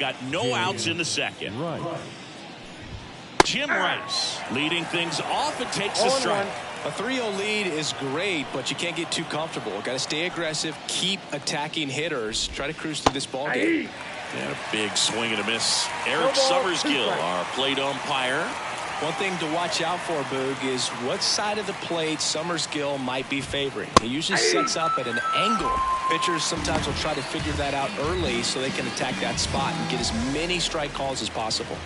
got no outs in the second. Jim Rice leading things off and takes a strike. A 3-0 lead is great, but you can't get too comfortable. Got to stay aggressive, keep attacking hitters, try to cruise through this ball game. And a big swing and a miss. Eric Summersgill, our plate umpire. One thing to watch out for, Boog, is what side of the plate Summersgill might be favoring. He usually sets up at an angle. Pitchers sometimes will try to figure that out early so they can attack that spot and get as many strike calls as possible.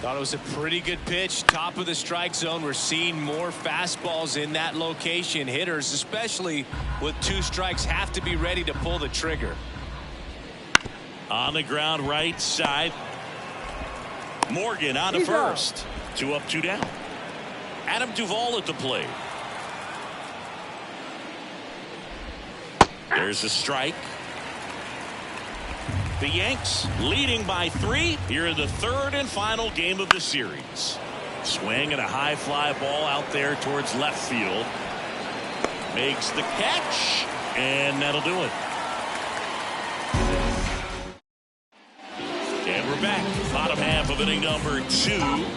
Thought it was a pretty good pitch. Top of the strike zone. We're seeing more fastballs in that location. Hitters, especially with 2 strikes, have to be ready to pull the trigger. On the ground, right side. Morgan on to first. 2 up, 2 down. Adam Duvall at the plate. There's a strike. The Yanks leading by 3 here in the 3rd and final game of the series. Swing and a high fly ball out there towards left field. Makes the catch, and that'll do it. And we're back. Bottom half of inning number 2.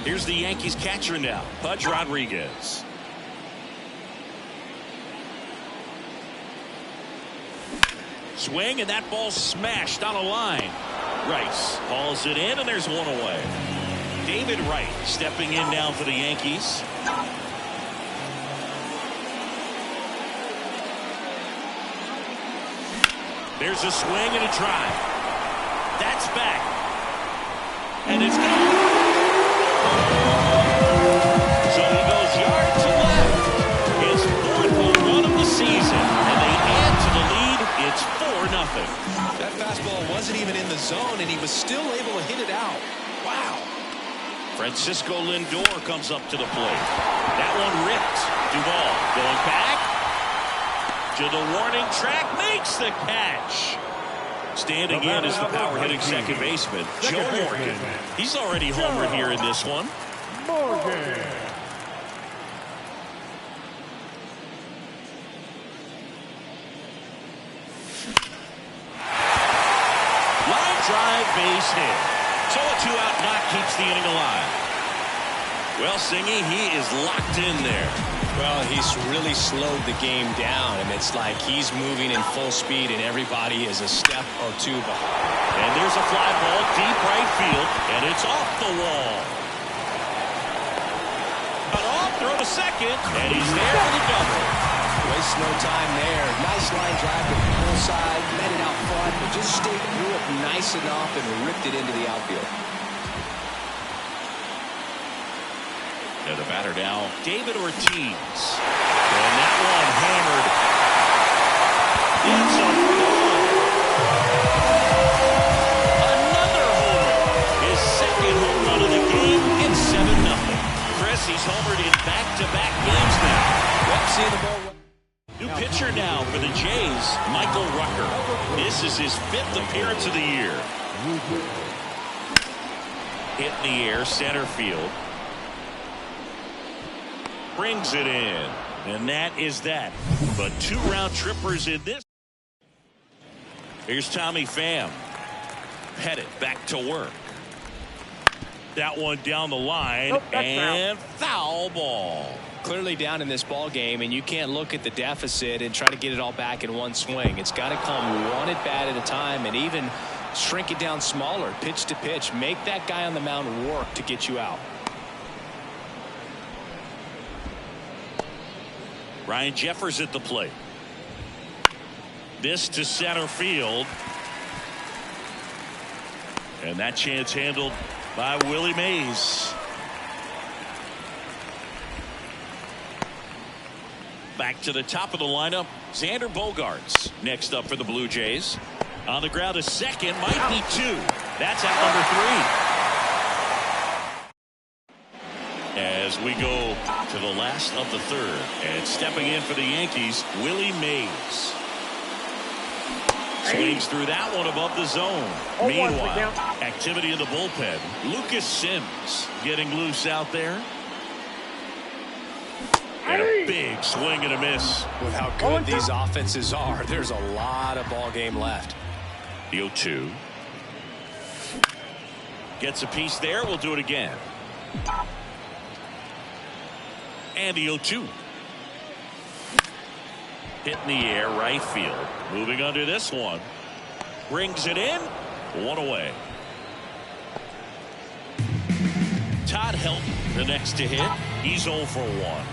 Here's the Yankees catcher now, Pudge Rodriguez. Swing, and that ball smashed on a line. Rice hauls it in, and there's one away. David Wright stepping in now for the Yankees. There's a swing and a drive. That's back. And it's gone. So he goes yard to left. His 4th home run of the season, and they add to the lead. It's 4-0. That fastball wasn't even in the zone, and he was still able to hit it out. Wow. Francisco Lindor comes up to the plate. That one ripped. Duvall going back to the warning track, makes the catch. Standing in is the power hitting second baseman, Joe Morgan. He's already homered here in this one. Morgan. Line drive, base hit. So a 2-out knock keeps the inning alive. Well, Singy, he is locked in there. Well, he's really slowed the game down, and it's like he's moving in full speed, and everybody is a step or 2 behind. And there's a fly ball deep right field, and it's off the wall. An off throw to second, and he's there for the double. Waste no time there. Nice line drive to the pull side, met it out front, but just stayed through it nice enough and ripped it into the outfield. And the batter now, David Ortiz. And that one hammered. It's a another homer. His 2nd home run of the game. It's 7-0. Chris, he's homered in back-to-back games now. Yep, seeing the ball. New pitcher now for the Jays, Michael Rucker. This is his 5th appearance of the year. Hit in the air, center field. Brings it in, and that is that. But 2 round trippers in this. Here's Tommy Pham. Pettit back to work. That one down the line, and foul ball. Clearly down in this ball game, and you can't look at the deficit and try to get it all back in one swing. It's got to come one at bat at a time, and even shrink it down smaller, pitch to pitch. Make that guy on the mound work to get you out. Ryan Jeffers at the plate. This to center field. And that chance handled by Willie Mays. Back to the top of the lineup, Xander Bogaerts next up for the Blue Jays. On the ground, a second, might be 2. That's out number 3. As we go to the last of the 3rd, and stepping in for the Yankees, Willie Mays. Swings through that one above the zone. Meanwhile, activity in the bullpen. Lucas Sims getting loose out there. And a big swing and a miss. With how good these offenses are, there's a lot of ball game left. The 0-2. Gets a piece there. We'll do it again. And the 0-2. Hit in the air, right field. Moving under this one. Brings it in. One away. Todd Helton, the next to hit. He's 0 for 1.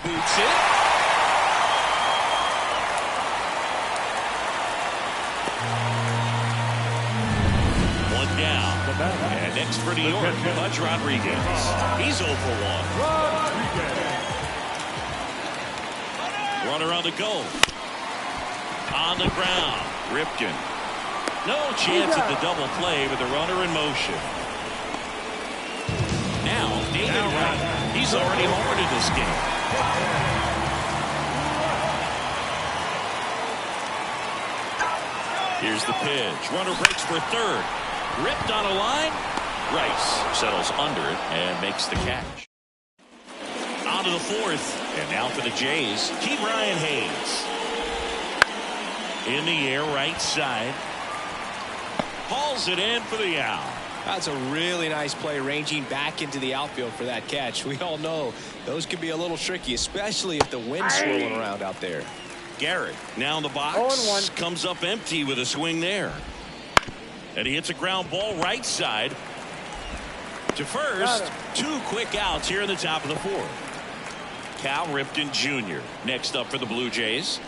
Boots it. One down. And next for New York, Pudge Rodriguez. He's 0 for 1. Runner on the go. On the ground. Ripken. No chance at the double play with the runner in motion. Now, David Wright. He's already homered in this game. Here's the pitch. Runner breaks for third. Ripped on a line. Rice settles under it and makes the catch. On to the fourth. And now for the Jays, Key Brian Hayes. In the air, right side. Hauls it in for the out. That's a really nice play, ranging back into the outfield for that catch. We all know those can be a little tricky, especially if the wind's swirling around out there. Garrett now in the box. Comes up empty with a swing there. And he hits a ground ball right side to first. 2 quick outs here in the top of the fourth. Cal Ripken Jr. next up for the Blue Jays.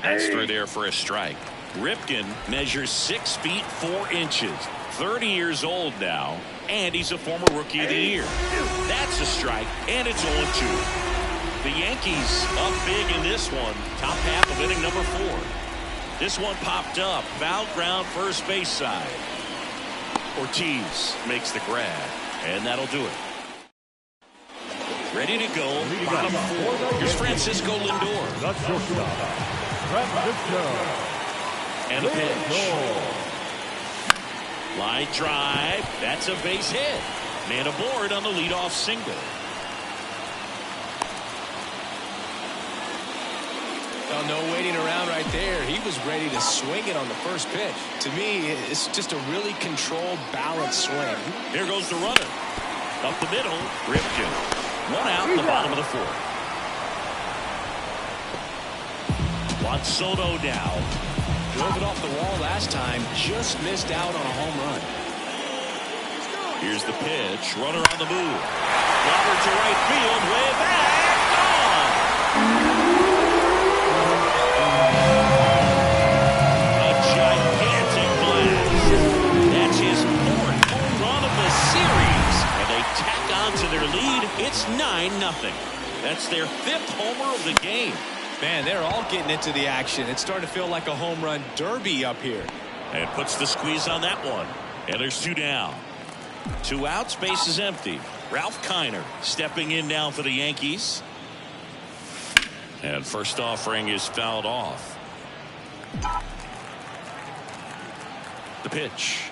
That's through there for a strike. Ripken measures 6 feet 4 inches. 30 years old now, and he's a former Rookie of the Year. That's a strike, and it's 0-2. The Yankees up big in this one. Top half of inning number 4. This one popped up. Foul ground first base side. Ortiz makes the grab, and that'll do it. Ready to go. Bottom 4. Here's Francisco Lindor. And a pitch. Line drive. That's a base hit. Man aboard on the leadoff single. Oh, no waiting around right there. He was ready to swing it on the first pitch. To me, it's just a really controlled, balanced swing. Here goes the runner. Up the middle. Ripken. 1 out in the bottom of the 4th. Juan Soto now. Drove it off the wall last time. Just missed out on a home run. Here's the pitch. Runner on the move. Robert to right field. Way back. Gone. A gigantic blast. That's his 4th home run of the series. And they tack on to their lead. It's 9-0. That's their 5th homer of the game. Man, they're all getting into the action. It's starting to feel like a home run derby up here. And puts the squeeze on that one. And there's 2 down. 2 outs, base is empty. Ralph Kiner stepping in now for the Yankees. And first offering is fouled off. The pitch.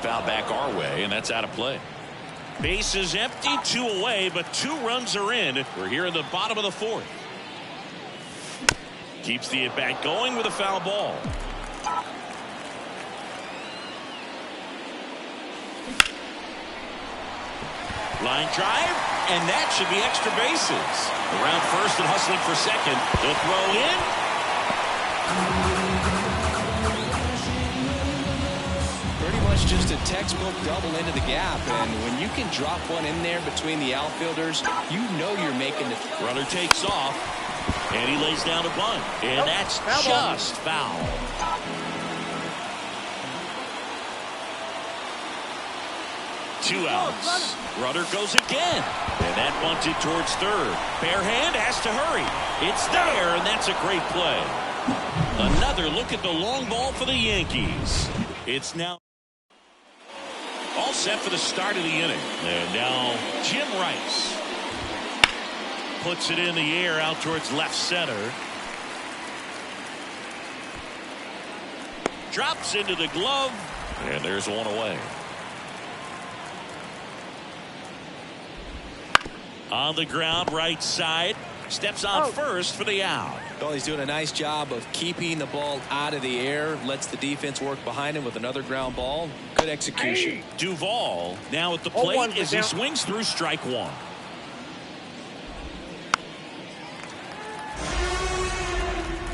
Foul back our way, and that's out of play. Base is empty, 2 away, but 2 runs are in. We're here in the bottom of the 4th. Keeps the at-bat going with a foul ball. Line drive, and that should be extra bases. Around first and hustling for second. The throw in. Pretty much just a textbook double into the gap, and when you can drop one in there between the outfielders, you know you're making the... Runner takes off, and he lays down a bunt, and that's just foul. Two outs. Runner goes again, and that bunted towards third. Bare hand has to hurry. It's there, and that's a great play. Another look at the long ball for the Yankees. It's now all set for the start of the inning. And now Jim Rice puts it in the air out towards left center. Drops into the glove, and there's one away. On the ground, right side. steps on first for the out. Well, he's doing a nice job of keeping the ball out of the air. Lets the defense work behind him with another ground ball. Good execution. Duvall now at the plate as he swings through strike one.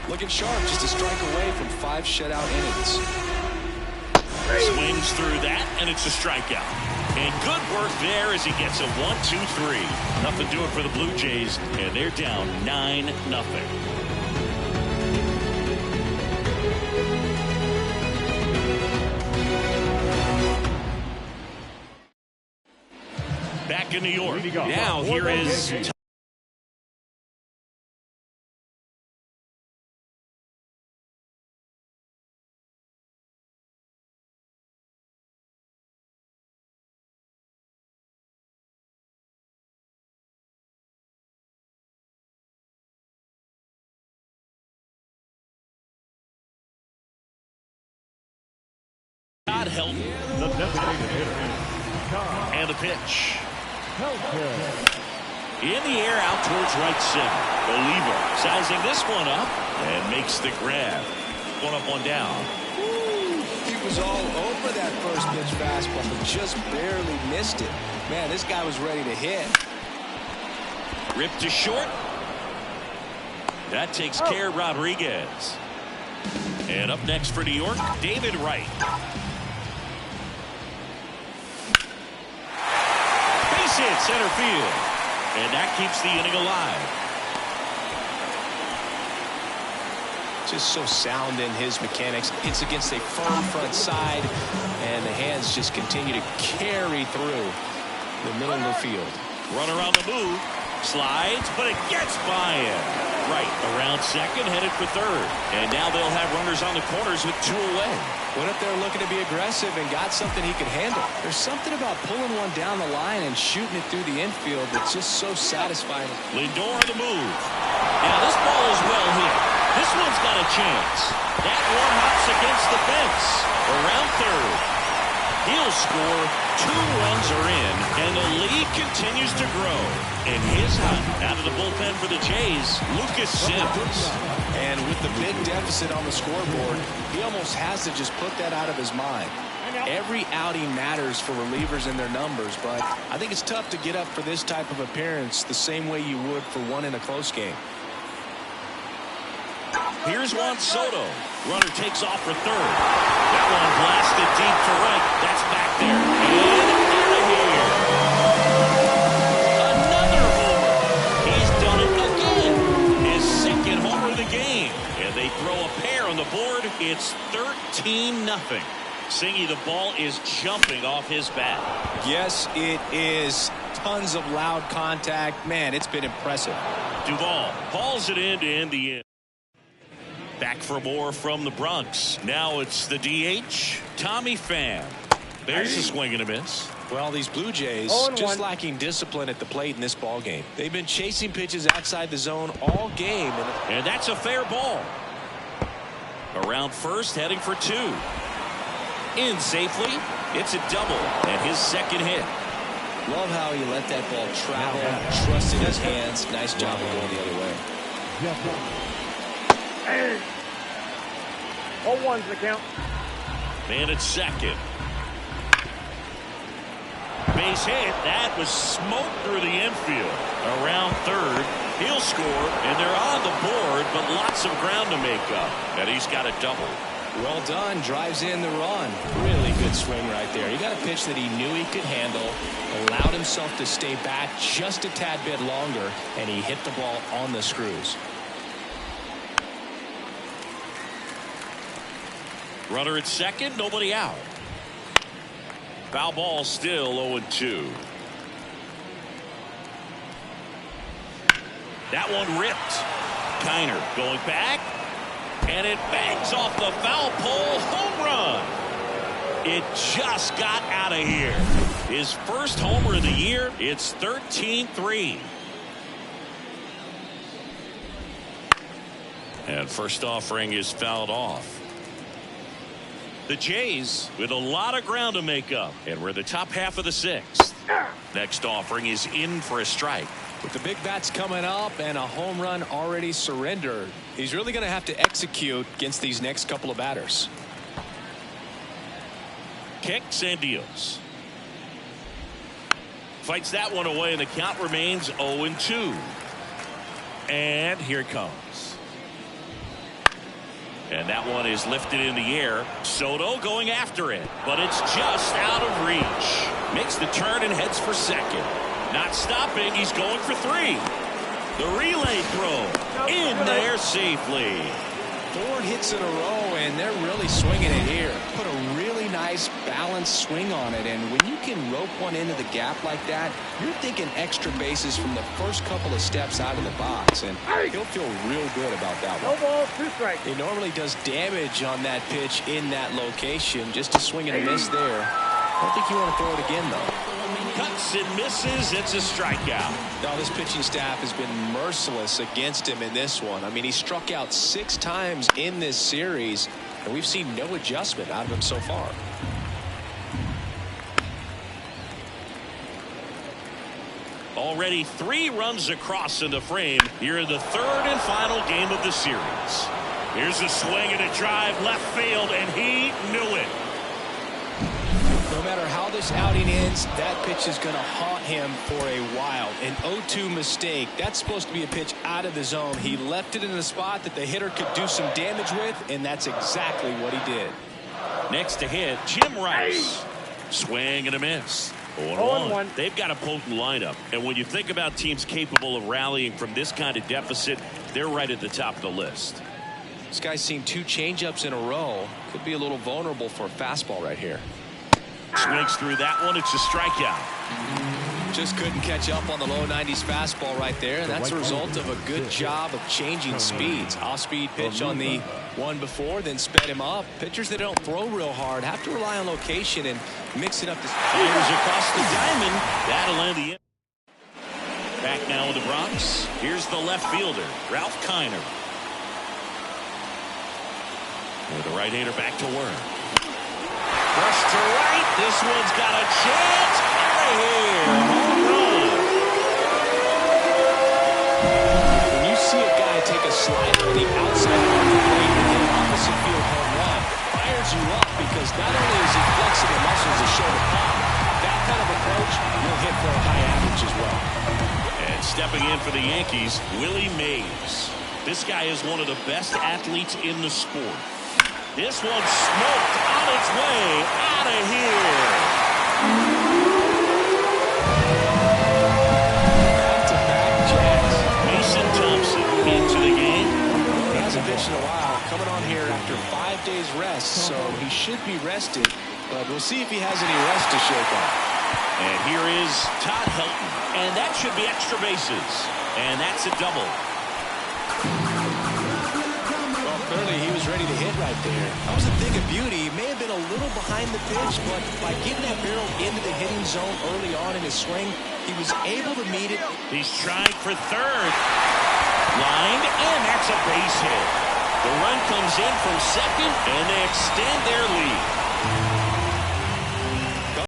Looking sharp, just a strike away from 5 shutout innings. Swings through that, and it's a strikeout. And good work there as he gets a 1-2-3. Nothing doing for the Blue Jays, and they're down 9-0. Back in New York. Now here is Todd Helton. The designated hitter. And the pitch. In the air out towards right center. Oliva sizing this one up and makes the grab. One up, one down. He was all over that first pitch fastball, but just barely missed it. Man, this guy was ready to hit. Ripped to short. That takes care of Rodriguez. And up next for New York, David Wright. Base hit center field. And that keeps the inning alive. Just so sound in his mechanics. It's against a firm front side, and the hands just continue to carry through the middle of the field. Runner on the move. Slides, but it gets by him. Right around second, headed for third. And now they'll have runners on the corners with 2 away. Went up there looking to be aggressive and got something he could handle. There's something about pulling one down the line and shooting it through the infield that's just so satisfying. Lindor on the move. Now this ball is well hit. This one's got a chance. That one hops against the fence. Around third. He'll score. 2 runs are in, and the lead continues to grow. And his hunt out of the bullpen for the Jays, Lucas Sims. And with the big deficit on the scoreboard, he almost has to just put that out of his mind. Every outing matters for relievers and their numbers, but I think it's tough to get up for this type of appearance the same way you would for one in a close game. Here's Juan Soto. Runner takes off for third. That one blasted deep to right. That's back there. And out of here. Another homer. He's done it again. His second homer of the game. And they throw a pair on the board. It's 13-0. Singy, the ball is jumping off his bat. Yes, it is. Tons of loud contact. Man, it's been impressive. Duvall hauls it in to end the inning. Back for more from the Bronx. Now it's the DH, Tommy Pham. There's a swing and a miss. Well, these Blue Jays just lacking discipline at the plate in this ball game. They've been chasing pitches outside the zone all game. And that's a fair ball. Around first, heading for 2. In safely. It's a double and his second hit. Love how he let that ball travel, trusted his hands. Nice job of going the other way. 0-1's the count. Man at second. Base hit. That was smoke through the infield. Around third. He'll score, and they're on the board, but lots of ground to make up. And he's got a double. Well done. Drives in the run. Really good swing right there. He got a pitch that he knew he could handle, allowed himself to stay back just a tad bit longer, and he hit the ball on the screws. Runner at second, nobody out. Foul ball still 0-2. That one ripped. Kiner going back. And it bangs off the foul pole. Home run. It just got out of here. His first homer of the year. It's 13-3. And first offering is fouled off. The Jays with a lot of ground to make up. And we're the top half of the 6th. Next offering is in for a strike. With the big bats coming up and a home run already surrendered, he's really going to have to execute against these next couple of batters. Kicks and deals. Fights that one away, and the count remains 0-2. And here it comes. And that one is lifted in the air. Soto going after it, but it's just out of reach. Makes the turn and heads for second. Not stopping. He's going for 3. The relay throw in there safely. 4 hits in a row, and they're really swinging it here. Put a really nice balanced swing on it, and when you can rope one into the gap like that, you're thinking extra bases from the first couple of steps out of the box, and he'll feel real good about that one. No ball, 2 strikes. He normally does damage on that pitch in that location. Just a swing and a miss there. I don't think you want to throw it again, though. Cuts and misses. It's a strikeout. Now this pitching staff has been merciless against him in this one. I mean, he struck out 6 times in this series, and we've seen no adjustment out of him so far. Already 3 runs across in the frame here in the 3rd and final game of the series. Here's a swing and a drive left field, and he knew it. No matter how this outing ends, that pitch is going to haunt him for a while. An 0-2 mistake. That's supposed to be a pitch out of the zone. He left it in a spot that the hitter could do some damage with, and that's exactly what he did. Next to hit, Jim Rice. Swing and a miss. 0-1. They've got a potent lineup, and when you think about teams capable of rallying from this kind of deficit, they're right at the top of the list. This guy's seen 2 changeups in a row. Could be a little vulnerable for a fastball right here. Swings through that one. It's a strikeout. Just couldn't catch up on the low 90s fastball right there, and that's a result of a good job of changing speeds. Off-speed pitch on the one before, then sped him up. Pitchers that don't throw real hard have to rely on location and mixing up the fires across the diamond. That'll end the inning. Back now in the Bronx. Here's the left fielder, Ralph Kiner. With the right-hander back to work. Rush to right. This one's got a chance. Out of here. Home run. When you see a guy take a slider on the outside of the plate and hit an opposite field home run, fires you up because not only is he flexing the muscles to show the pop, that kind of approach will hit for a high average as well. And stepping in for the Yankees, Willie Mays. This guy is one of the best athletes in the sport. This one smoked on its way out of here. Back-to-back jacks. Mason Thompson into the game. He hasn't pitched in a while. Coming on here after 5 days rest, so he should be rested. But we'll see if he has any rest to shake off. And here is Todd Helton. And that should be extra bases. And that's a double. Clearly, he was ready to hit right there. That was a thing of beauty. He may have been a little behind the pitch, but by getting that barrel into the hitting zone early on in his swing, he was able to meet it. He's trying for 3rd. Lined, and that's a base hit. The run comes in from 2nd, and they extend their lead.